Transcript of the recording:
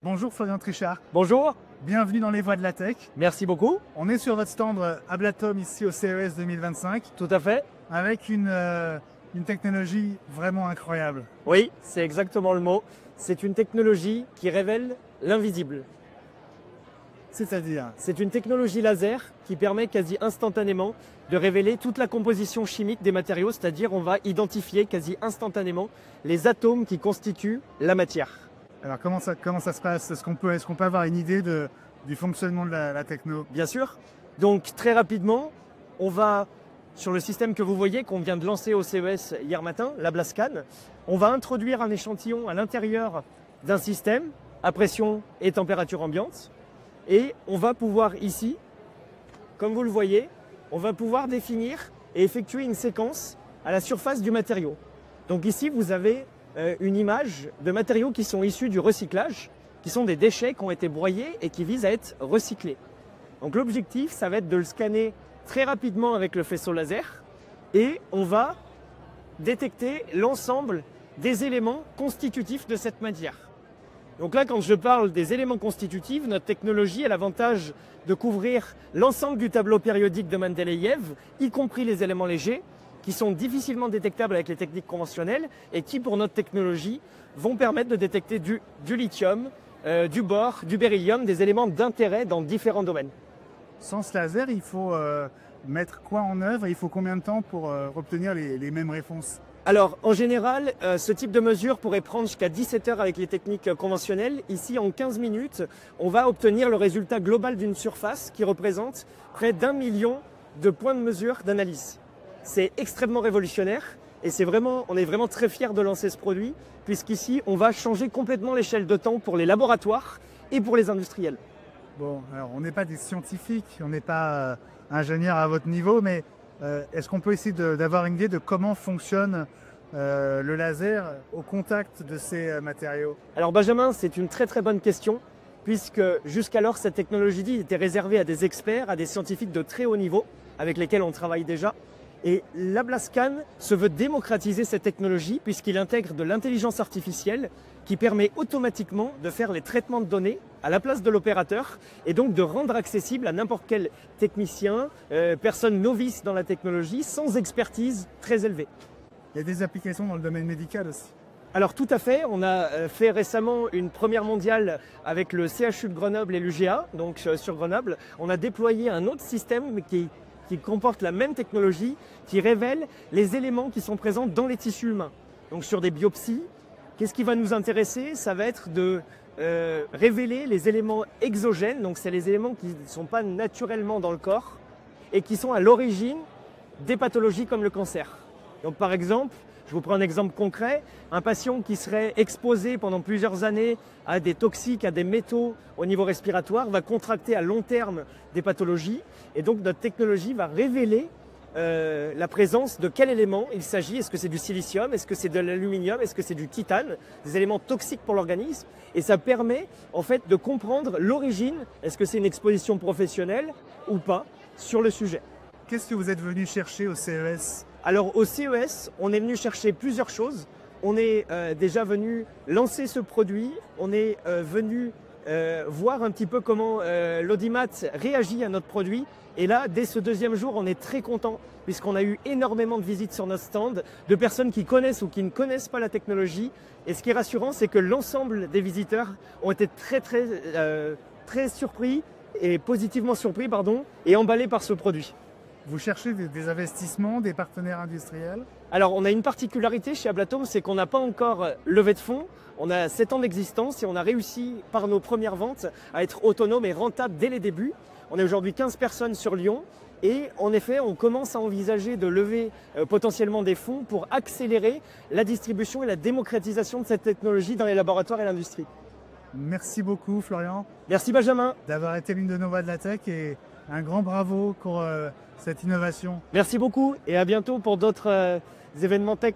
Bonjour Florian Trichard, Bonjour, bienvenue dans les voies de la tech. merci beaucoup. On est sur votre stand Ablatom ici au CES 2025 Tout à fait. avec une technologie vraiment incroyable. Oui, c'est exactement le mot. C'est une technologie qui révèle l'invisible. C'est-à-dire, C'est une technologie laser qui permet quasi instantanément de révéler toute la composition chimique des matériaux, c'est-à-dire on va identifier quasi instantanément les atomes qui constituent la matière. alors comment ça se passe? Est-ce qu'on peut avoir une idée du fonctionnement de la techno? Bien sûr. Donc très rapidement, on va sur le système que vous voyez qu'on vient de lancer au CES hier matin, la Blascan, on va introduire un échantillon à l'intérieur d'un système à pression et température ambiante et on va pouvoir ici, comme vous le voyez, on va pouvoir définir et effectuer une séquence à la surface du matériau. Donc ici, vous avez une image de matériaux qui sont issus du recyclage, qui sont des déchets qui ont été broyés et qui visent à être recyclés. Donc l'objectif, ça va être de le scanner très rapidement avec le faisceau laser et on va détecter l'ensemble des éléments constitutifs de cette matière. Donc là, quand je parle des éléments constitutifs, notre technologie a l'avantage de couvrir l'ensemble du tableau périodique de Mendeleïev, y compris les éléments légers, qui sont difficilement détectables avec les techniques conventionnelles et qui, pour notre technologie, vont permettre de détecter du lithium, du bore, du beryllium, des éléments d'intérêt dans différents domaines. Sans ce laser, il faut mettre quoi en œuvre et il faut combien de temps pour obtenir les mêmes réponses? Alors, en général, ce type de mesure pourrait prendre jusqu'à 17 heures avec les techniques conventionnelles. Ici, en 15 minutes, on va obtenir le résultat global d'une surface qui représente près d'1 million de points de mesure d'analyse. C'est extrêmement révolutionnaire et on est vraiment très fiers de lancer ce produit puisqu'ici, on va changer complètement l'échelle de temps pour les laboratoires et pour les industriels. Bon, alors on n'est pas des scientifiques, on n'est pas ingénieurs à votre niveau, mais est-ce qu'on peut essayer d'avoir une idée de comment fonctionne le laser au contact de ces matériaux? Alors Benjamin, c'est une très très bonne question puisque jusqu'alors cette technologie était réservée à des experts, à des scientifiques de très haut niveau avec lesquels on travaille déjà. Et la Blascan se veut démocratiser cette technologie puisqu'il intègre de l'intelligence artificielle qui permet automatiquement de faire les traitements de données à la place de l'opérateur et donc de rendre accessible à n'importe quel technicien, personne novice dans la technologie sans expertise très élevée. Il y a des applications dans le domaine médical aussi. Alors tout à fait, on a fait récemment une première mondiale avec le CHU de Grenoble et l'UGA, donc sur Grenoble. On a déployé un autre système qui comporte la même technologie, qui révèle les éléments qui sont présents dans les tissus humains. Donc sur des biopsies, qu'est-ce qui va nous intéresser? Ça va être de révéler les éléments exogènes, donc c'est les éléments qui ne sont pas naturellement dans le corps et qui sont à l'origine des pathologies comme le cancer. Donc par exemple, je vous prends un exemple concret, un patient qui serait exposé pendant plusieurs années à des toxiques, à des métaux au niveau respiratoire, va contracter à long terme des pathologies et donc notre technologie va révéler la présence de quel élément il s'agit. Est-ce que c'est du silicium? Est-ce que c'est de l'aluminium? Est-ce que c'est du titane? Des éléments toxiques pour l'organisme. Et ça permet en fait de comprendre l'origine. Est-ce que c'est une exposition professionnelle ou pas sur le sujet? Qu'est-ce que vous êtes venu chercher au CES? Alors au CES, on est venu chercher plusieurs choses. On est déjà venu lancer ce produit. On est venu voir un petit peu comment l'audimat réagit à notre produit. Et là, dès ce deuxième jour, on est très content puisqu'on a eu énormément de visites sur notre stand, de personnes qui connaissent ou qui ne connaissent pas la technologie. Et ce qui est rassurant, c'est que l'ensemble des visiteurs ont été très surpris et positivement surpris, et emballés par ce produit. Vous cherchez des investissements, des partenaires industriels? Alors, on a une particularité chez Ablatom, c'est qu'on n'a pas encore levé de fonds. On a 7 ans d'existence et on a réussi par nos premières ventes à être autonome et rentable dès les débuts. On est aujourd'hui 15 personnes sur Lyon et en effet, on commence à envisager de lever potentiellement des fonds pour accélérer la distribution et la démocratisation de cette technologie dans les laboratoires et l'industrie. Merci beaucoup Florian Merci Benjamin. d'avoir été l'une de nos voix de la tech et un grand bravo pour cette innovation. Merci beaucoup et à bientôt pour d'autres événements tech.